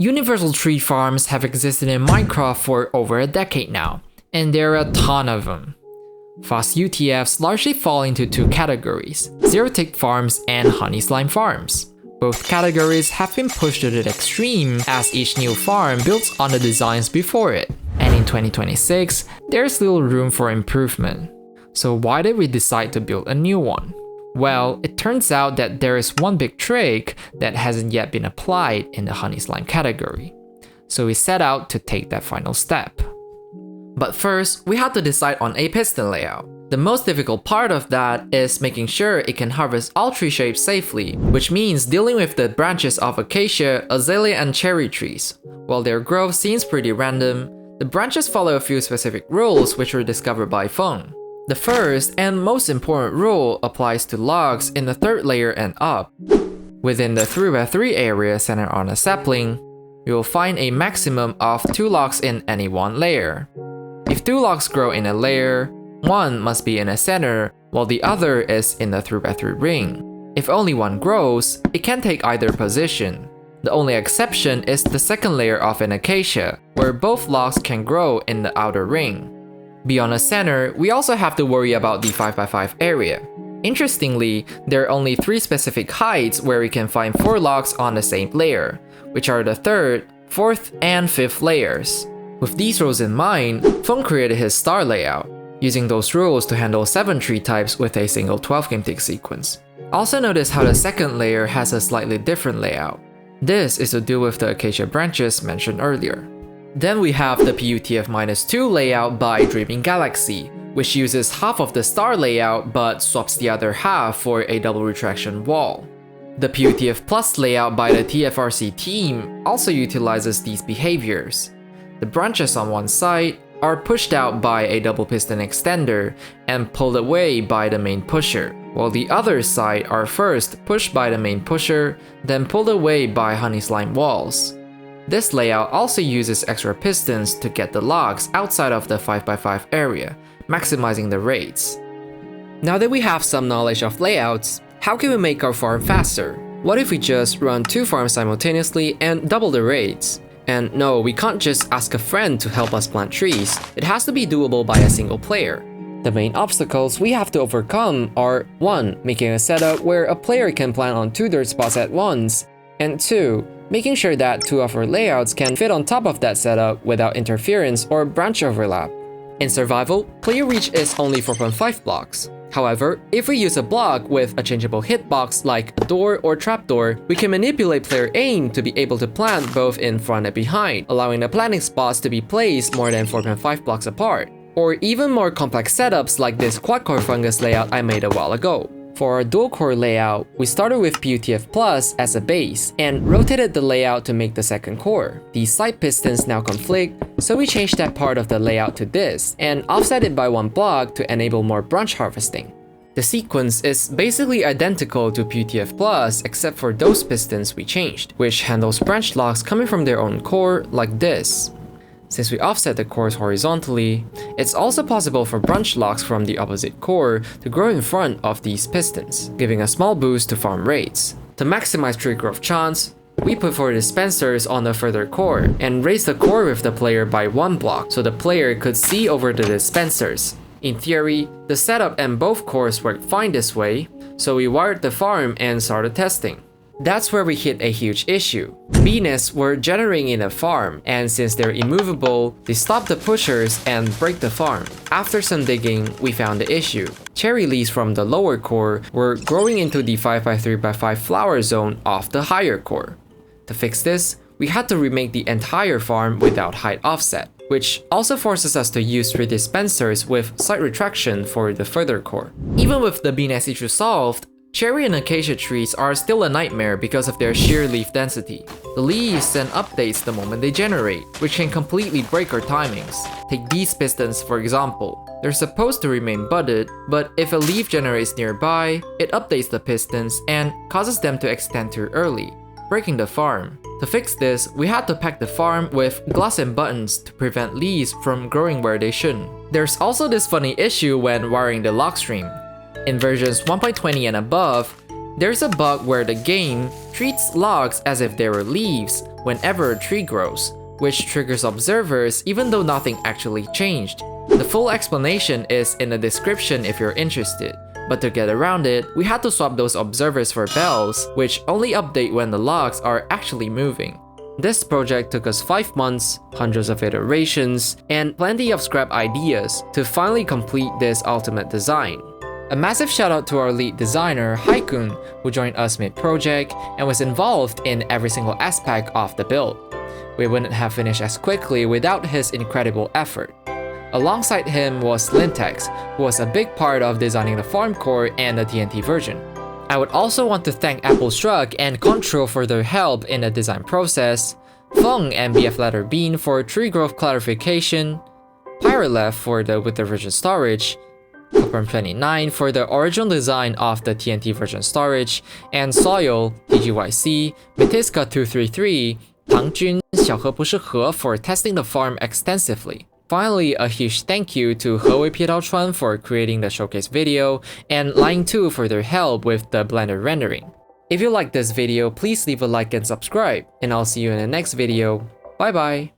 Universal tree farms have existed in Minecraft for over a decade now, and there are a ton of them. Fast UTFs largely fall into two categories: zero-tick farms and honey slime farms. Both categories have been pushed to the extreme as each new farm builds on the designs before it, and in 2026, there's little room for improvement. So why did we decide to build a new one? Well, it turns out that there is one big trick that hasn't yet been applied in the honey slime category. So we set out to take that final step. But first, we had to decide on a piston layout. The most difficult part of that is making sure it can harvest all tree shapes safely, which means dealing with the branches of Acacia, Azalea, and cherry trees. While their growth seems pretty random, the branches follow a few specific rules which were discovered by Feng. The first and most important rule applies to logs in the third layer and up. Within the 3x3 area centered on a sapling, you will find a maximum of 2 logs in any one layer. If 2 logs grow in a layer, one must be in a center while the other is in the 3x3 ring. If only one grows, it can take either position. The only exception is the second layer of an acacia, where both logs can grow in the outer ring. Beyond a center, we also have to worry about the 5x5 area. Interestingly, there are only 3 specific heights where we can find 4 logs on the same layer, which are the 3rd, 4th, and 5th layers. With these rules in mind, Feng created his star layout, using those rules to handle 7 tree types with a single 12 game tick sequence. Also notice how the second layer has a slightly different layout. This is to deal with the acacia branches mentioned earlier. Then we have the PUTF-2 layout by Dreaming Galaxy, which uses half of the star layout but swaps the other half for a double retraction wall. The PUTF Plus layout by the TFRC team also utilizes these behaviors. The branches on one side are pushed out by a double piston extender and pulled away by the main pusher, while the other side are first pushed by the main pusher, then pulled away by honey slime walls. This layout also uses extra pistons to get the logs outside of the 5x5 area, maximizing the rates. Now that we have some knowledge of layouts, how can we make our farm faster? What if we just run 2 farms simultaneously and double the rates? And no, we can't just ask a friend to help us plant trees. It has to be doable by a single player. The main obstacles we have to overcome are 1. Making a setup where a player can plant on 2 dirt spots at once, and 2. Making sure that 2 of our layouts can fit on top of that setup without interference or branch overlap. In survival, player reach is only 4.5 blocks. However, if we use a block with a changeable hitbox like a door or trapdoor, we can manipulate player aim to be able to plant both in front and behind, allowing the planting spots to be placed more than 4.5 blocks apart. Or even more complex setups like this quad-core fungus layout I made a while ago. For our dual-core layout, we started with PUTF Plus as a base and rotated the layout to make the second core. These side pistons now conflict, so we changed that part of the layout to this and offset it by 1 block to enable more branch harvesting. The sequence is basically identical to PUTF Plus except for those pistons we changed, which handles branch logs coming from their own core like this. Since we offset the cores horizontally, it's also possible for branch logs from the opposite core to grow in front of these pistons, giving a small boost to farm rates. To maximize tree growth chance, we put 4 dispensers on the further core and raised the core with the player by 1 block so the player could see over the dispensers. In theory, the setup and both cores worked fine this way, so we wired the farm and started testing. That's where we hit a huge issue. Bee nests were generating in a farm, and since they're immovable, they stop the pushers and break the farm. After some digging, we found the issue. Cherry leaves from the lower core were growing into the 5x3x5 flower zone of the higher core. To fix this, we had to remake the entire farm without height offset, which also forces us to use 3 dispensers with side retraction for the further core. Even with the bee nest issue solved, cherry and acacia trees are still a nightmare because of their sheer leaf density. The leaves send updates the moment they generate, which can completely break our timings. Take these pistons for example. They're supposed to remain budded, but if a leaf generates nearby, it updates the pistons and causes them to extend too early, breaking the farm. To fix this, we had to pack the farm with glass and buttons to prevent leaves from growing where they shouldn't. There's also this funny issue when wiring the log stream. In versions 1.20 and above, there's a bug where the game treats logs as if they were leaves, whenever a tree grows, which triggers observers even though nothing actually changed. The full explanation is in the description if you're interested, but to get around it, we had to swap those observers for bells, which only update when the logs are actually moving. This project took us 5 months, hundreds of iterations, and plenty of scrap ideas to finally complete this ultimate design. A massive shout out to our lead designer, Haikun, who joined us mid-project and was involved in every single aspect of the build. We wouldn't have finished as quickly without his incredible effort. Alongside him was Lintex, who was a big part of designing the farm core and the TNT version. I would also want to thank Apple Shrug and Control for their help in the design process, Feng and BF Letter Bean for tree growth clarification, Pyrolef for the with the version storage, Copperm29 for the original design of the TNT version storage, and Soil, TGYC, Metiska233, Tangjun, 小何不是和 for testing the farm extensively. Finally, a huge thank you to Hewei Piedao for creating the showcase video, and Line2 for their help with the Blender rendering. If you liked this video, please leave a like and subscribe, and I'll see you in the next video. Bye bye!